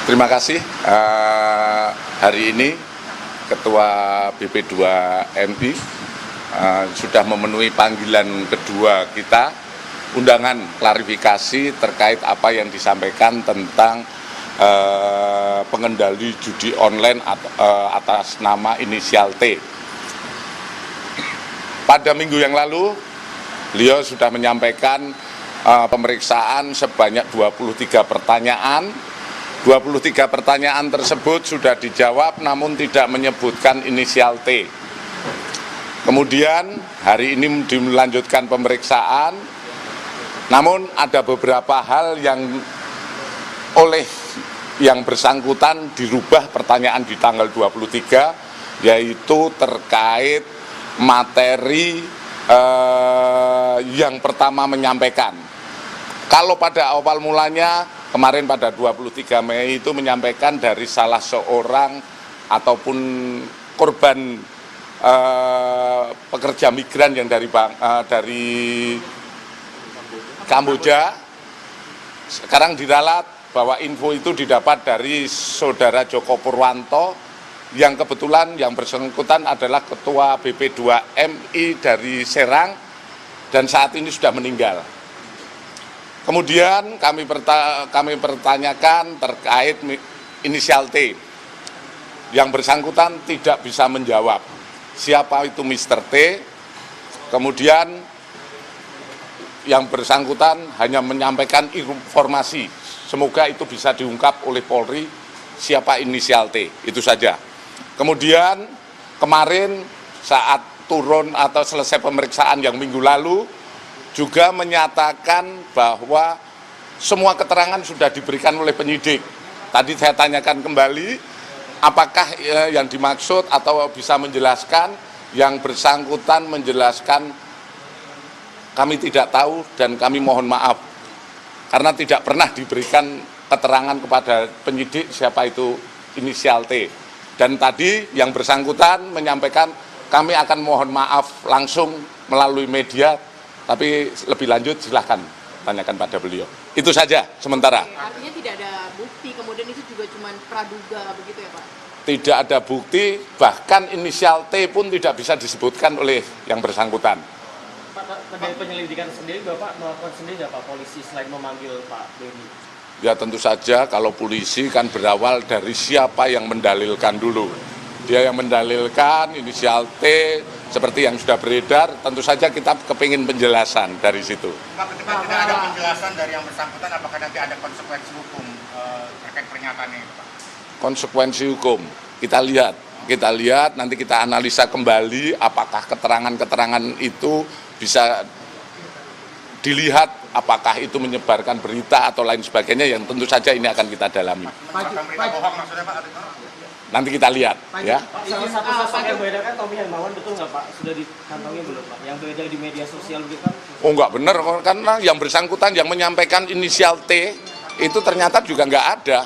Terima kasih. Hari ini Ketua BP2MI sudah memenuhi panggilan kedua kita, undangan klarifikasi terkait apa yang disampaikan tentang pengendali judi online atas nama inisial T. Pada minggu yang lalu, beliau sudah menyampaikan pemeriksaan sebanyak 23 pertanyaan. 23 pertanyaan tersebut sudah dijawab namun tidak menyebutkan inisial T. Kemudian hari ini dilanjutkan pemeriksaan, namun ada beberapa hal yang oleh yang bersangkutan dirubah pertanyaan di tanggal 23, yaitu terkait materi yang pertama menyampaikan. Kalau pada awal mulanya kemarin pada 23 Mei itu menyampaikan dari salah seorang ataupun korban pekerja migran yang dari Kamboja. Sekarang diralat bahwa info itu didapat dari saudara Joko Purwanto yang kebetulan yang bersangkutan adalah Ketua BP2MI dari Serang dan saat ini sudah meninggal. Kemudian kami pertanyakan terkait inisial T. Yang bersangkutan tidak bisa menjawab siapa itu Mr. T. Kemudian yang bersangkutan hanya menyampaikan informasi. Semoga itu bisa diungkap oleh Polri siapa inisial T. Itu saja. Kemudian kemarin saat turun atau selesai pemeriksaan yang minggu lalu juga menyatakan bahwa semua keterangan sudah diberikan oleh penyidik. Tadi saya tanyakan kembali, apakah yang dimaksud atau bisa menjelaskan, yang bersangkutan menjelaskan kami tidak tahu dan kami mohon maaf. Karena tidak pernah diberikan keterangan kepada penyidik siapa itu inisial T. Dan tadi yang bersangkutan menyampaikan kami akan mohon maaf langsung melalui media. Tapi lebih lanjut silahkan tanyakan pada beliau. Itu saja sementara. Artinya tidak ada bukti, kemudian itu juga cuma praduga begitu ya Pak? Tidak ada bukti, bahkan inisial T pun tidak bisa disebutkan oleh yang bersangkutan. Pak, dari penyelidikan sendiri Bapak melakukan sendiri nggak Pak polisi selain memanggil Pak Benny? Ya tentu saja kalau polisi kan berawal dari siapa yang mendalilkan dulu. Dia yang mendalilkan inisial T, seperti yang sudah beredar, tentu saja kita kepingin penjelasan dari situ. Pak, ketika tidak ada penjelasan dari yang bersangkutan, apakah nanti ada konsekuensi hukum terkait pernyataannya itu, Pak? Konsekuensi hukum, kita lihat, nanti kita analisa kembali apakah keterangan-keterangan itu bisa dilihat, apakah itu menyebarkan berita atau lain sebagainya, yang tentu saja ini akan kita dalami. Menyebarkan berita bohong maksudnya Pak? Nanti kita lihat, ya. Pak, salah satu sosok yang beredar kan Tommy Hermawan, betul nggak Pak? Sudah dikantongi belum Pak? Yang beredar di media sosial gitu kan? Oh nggak benar, karena yang bersangkutan yang menyampaikan inisial T itu ternyata juga nggak ada.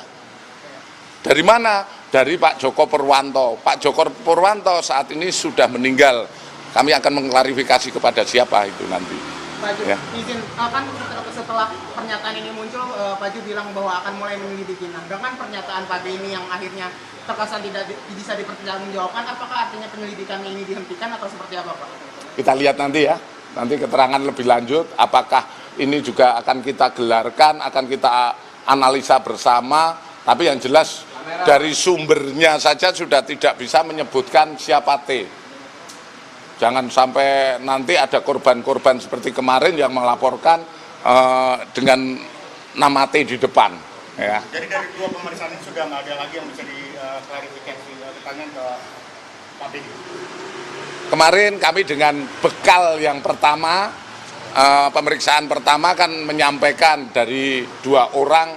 Dari mana? Dari Pak Joko Purwanto. Pak Joko Purwanto saat ini sudah meninggal. Kami akan mengklarifikasi kepada siapa itu nanti. Pak Ju, Ya. izin, kan setelah pernyataan ini muncul, Pak Ju bilang bahwa akan mulai menyelidiki. Nah, dengan pernyataan Pak Benny yang akhirnya terkesan tidak bisa dipertanggungjawabkan, apakah artinya penyelidikan ini dihentikan atau seperti apa, Pak? Kita lihat nanti ya, nanti keterangan lebih lanjut, apakah ini juga akan kita gelarkan, akan kita analisa bersama, tapi yang jelas dari sumbernya saja sudah tidak bisa menyebutkan siapa T. Jangan sampai nanti ada korban-korban seperti kemarin yang melaporkan dengan nama T di depan. Ya. Jadi dari dua pemeriksaan ini sudah nggak ada lagi yang bisa diklarifikasi, pertanyaan ke Pak Benny. Kemarin kami dengan bekal yang pertama, pemeriksaan pertama kan menyampaikan dari 2 orang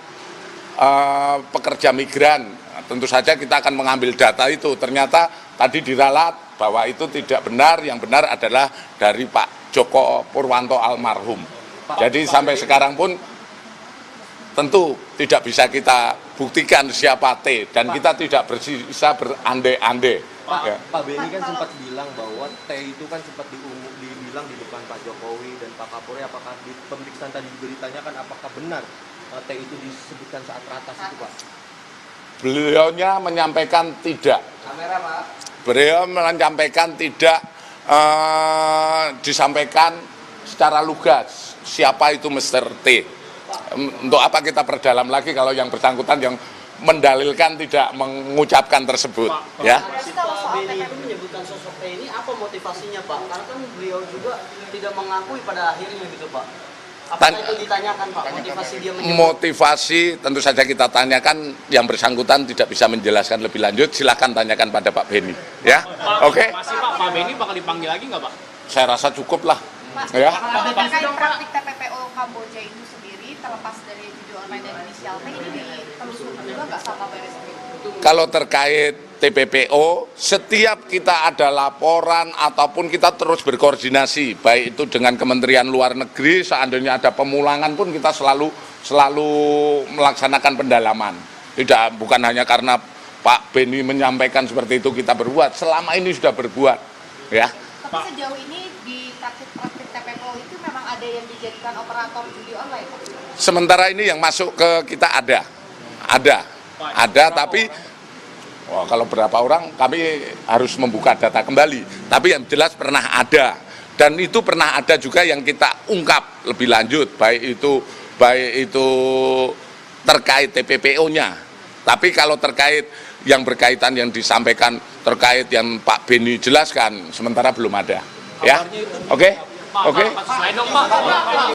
pekerja migran. Tentu saja kita akan mengambil data itu. Ternyata tadi diralat bahwa itu tidak benar, yang benar adalah dari Pak Joko Purwanto almarhum. Jadi sampai sekarang pun tentu tidak bisa kita buktikan siapa T dan kita tidak bisa berandai-andai. Pak Benny kan sempat bilang bahwa T itu kan sempat dibilang di depan Pak Jokowi dan Pak Kapolri. Apakah di pemeriksaan tadi juga ditanyakan apakah benar T itu disebutkan saat ratas itu Pak? beliaunya menyampaikan tidak. Beliau menyampaikan tidak disampaikan secara lugas siapa itu Mr. T. Untuk apa kita perdalam lagi kalau yang bersangkutan yang mendalilkan tidak mengucapkan tersebut, ya. Kalau soal Benny itu menyebutkan sosok T ini apa motivasinya Pak? Karena kan beliau juga tidak mengakui pada akhirnya gitu Pak. Apakah itu ditanyakan Pak, motivasi dia menyebut? Motivasi tentu saja kita tanyakan, yang bersangkutan tidak bisa menjelaskan lebih lanjut, silahkan tanyakan pada Pak Benny, ya. Oke? Masih Pak Benny bakal dipanggil lagi nggak Pak? Saya rasa cukup lah, Pak, ya. kalau terkait praktik TPPO Kamboja itu sendiri, terlepas dari judi online dan inisial T, ini ditelusuri juga nggak sama PBS sendiri? Kalau terkait TPPO, setiap kita ada laporan ataupun kita terus berkoordinasi, baik itu dengan Kementerian Luar Negeri, seandainya ada pemulangan pun kita selalu melaksanakan pendalaman. Bukan hanya karena Pak Benny menyampaikan seperti itu kita berbuat, selama ini sudah berbuat, ya. Tapi sejauh ini di praktik TPPO itu memang ada yang dijadikan operator judi online, Pak? Sementara ini yang masuk ke kita ada, tapi kalau berapa orang kami harus membuka data kembali. Tapi yang jelas pernah ada, dan itu pernah ada juga yang kita ungkap lebih lanjut, baik itu terkait TPPO-nya. Tapi kalau terkait yang berkaitan yang disampaikan terkait yang Pak Benny jelaskan, sementara belum ada. Ya, oke. Slide dong Pak.